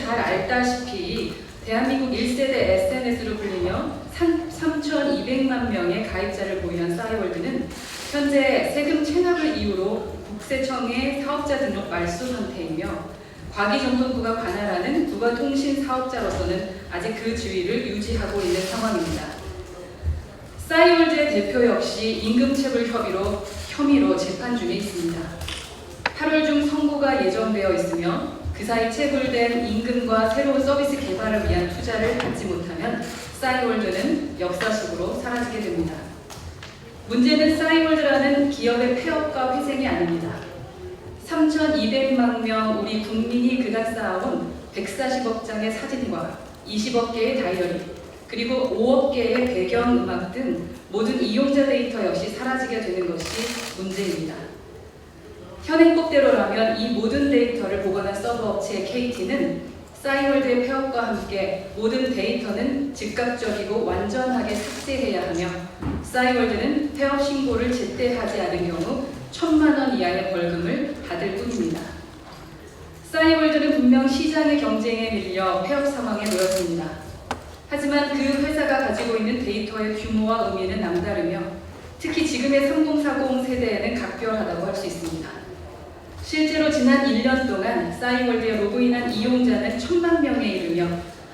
잘 알다시피 대한민국 1세대 SNS로 불리며 3,200만 명의 가입자를 보유한 싸이월드는 현재 세금 체납을 이유로 국세청의 사업자 등록 말소 상태이며 과기정통부가 관할하는 국가통신 사업자로서는 아직 그 지위를 유지하고 있는 상황입니다. 싸이월드의 대표 역시 임금체불 혐의로 재판 중에 있습니다. 8월 중 선고가 예정되어 있으며 그 사이 체불된 임금과 새로운 서비스 개발을 위한 투자를 받지 못하면 싸이월드는 역사 속으로 사라지게 됩니다. 문제는 싸이월드라는 기업의 폐업과 회생이 아닙니다. 3,200만 명 우리 국민이 그간 쌓아온 140억 장의 사진과 20억 개의 다이어리, 그리고 5억 개의 배경음악 등 모든 이용자 데이터 역시 사라지게 되는 것이 문제입니다. 현행법대로라면 이 모든 데이터를 보관한 서버 업체 KT는 싸이월드의 폐업과 함께 모든 데이터는 즉각적이고 완전하게 삭제해야 하며 싸이월드는 폐업 신고를 제때 하지 않은 경우 1,000만 원 이하의 벌금을 받을 뿐입니다. 싸이월드는 분명 시장의 경쟁에 밀려 폐업 상황에 놓였습니다. 하지만 그 회사가 가지고 있는 데이터의 규모와 의미는 남다르며 특히 지금의 3040 세대에는 각별하다고 할 수 있습니다. 실제로 지난 1년 동안 싸이월드에 로그인한 이용자는 1,000만 명에 이르며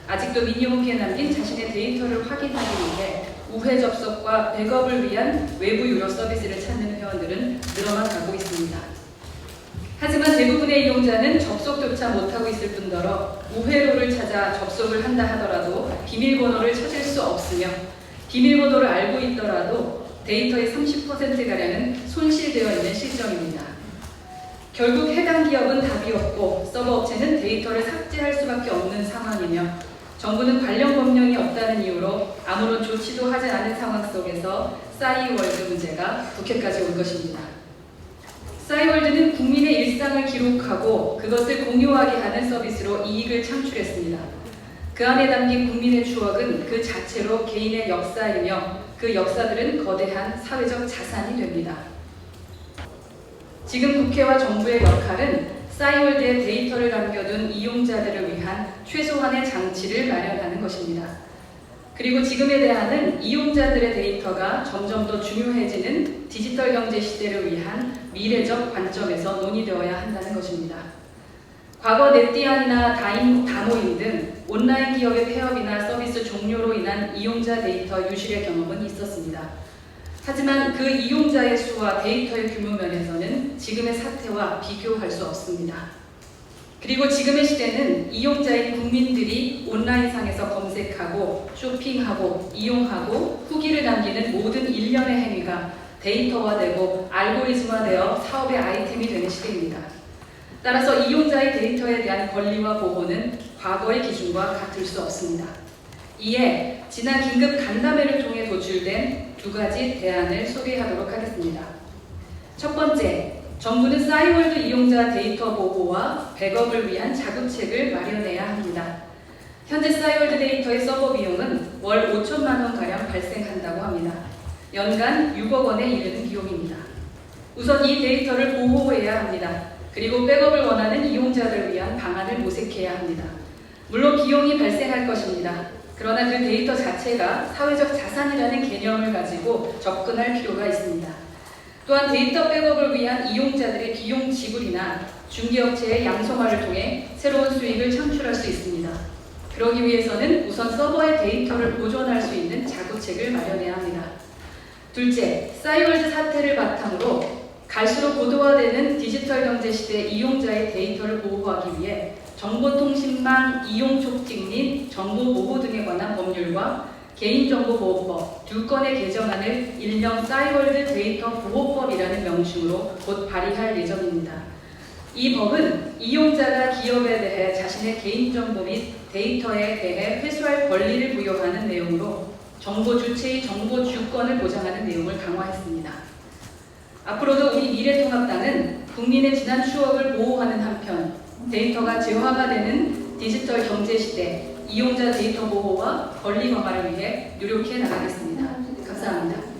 아직도 미니홈피에 남긴 자신의 데이터를 확인하기 위해 우회 접속과 백업을 위한 외부 유료 서비스를 찾는 회원들은 늘어나 가고 있습니다. 하지만 대부분의 이용자는 접속조차 못하고 있을 뿐더러 우회로를 찾아 접속을 한다 하더라도 비밀번호를 찾을 수 없으며 비밀번호를 알고 있더라도 데이터의 30%가량은 손실되어 있는 실정입니다. 결국 해당 기업은 답이 없고 서버 업체는 데이터를 삭제할 수밖에 없는 상황이며 정부는 관련 법령이 없다는 이유로 아무런 조치도 하지 않은 상황 속에서 싸이월드 문제가 국회까지 온 것입니다. 싸이월드는 국민의 일상을 기록하고 그것을 공유하게 하는 서비스로 이익을 창출했습니다. 그 안에 담긴 국민의 추억은 그 자체로 개인의 역사이며 그 역사들은 거대한 사회적 자산이 됩니다. 지금 국회와 정부의 역할은 싸이월드에 데이터를 남겨둔 이용자들을 위한 최소한의 장치를 마련하는 것입니다. 그리고 지금의 대안은 이용자들의 데이터가 점점 더 중요해지는 디지털 경제 시대를 위한 미래적 관점에서 논의되어야 한다는 것입니다. 과거 넷디안이나 다모임 등 온라인 기업의 폐업이나 서비스 종료로 인한 이용자 데이터 유실의 경험은 있었습니다. 하지만 그 이용자의 수와 데이터의 규모 면에서는 지금의 사태와 비교할 수 없습니다. 그리고 지금의 시대는 이용자인 국민들이 온라인상에서 검색하고 쇼핑하고 이용하고 후기를 남기는 모든 일련의 행위가 데이터화되고 알고리즘화되어 사업의 아이템이 되는 시대입니다. 따라서 이용자의 데이터에 대한 권리와 보호는 과거의 기준과 같을 수 없습니다. 이에 지난 긴급 간담회를 통해 도출된 두 가지 대안을 소개하도록 하겠습니다. 첫 번째, 정부는 싸이월드 이용자 데이터 보호와 백업을 위한 자구책을 마련해야 합니다. 현재 싸이월드 데이터의 서버 비용은 월 5천만 원가량 발생한다고 합니다. 연간 6억 원에 이르는 비용입니다. 우선 이 데이터를 보호해야 합니다. 그리고 백업을 원하는 이용자들을 위한 방안을 모색해야 합니다. 물론 비용이 발생할 것입니다. 그러나 그 데이터 자체가 사회적 자산이라는 개념을 가지고 접근할 필요가 있습니다. 또한 데이터 백업을 위한 이용자들의 비용 지불이나 중개업체의 양성화를 통해 새로운 수익을 창출할 수 있습니다. 그러기 위해서는 우선 서버의 데이터를 보존할 수 있는 자구책을 마련해야 합니다. 둘째, 싸이월드 사태를 바탕으로 갈수록 고도화되는 디지털 경제 시대 이용자의 데이터를 보호하기 위해 정보통신망 이용 촉진 및 정보 보호 등에 관한 법률과 개인정보보호법 2건의 개정안을 일명 싸이월드 데이터 보호법이라는 명칭으로 곧 발의할 예정입니다. 이 법은 이용자가 기업에 대해 자신의 개인정보 및 데이터에 대해 회수할 권리를 부여하는 내용으로 정보 주체의 정보 주권을 보장하는 내용을 강화했습니다. 앞으로도 우리 미래통합당은 국민의 지난 추억을 보호하는 한편 데이터가 재화가 되는 디지털 경제 시대 이용자 데이터 보호와 권리 강화를 위해 노력해 나가겠습니다. 감사합니다.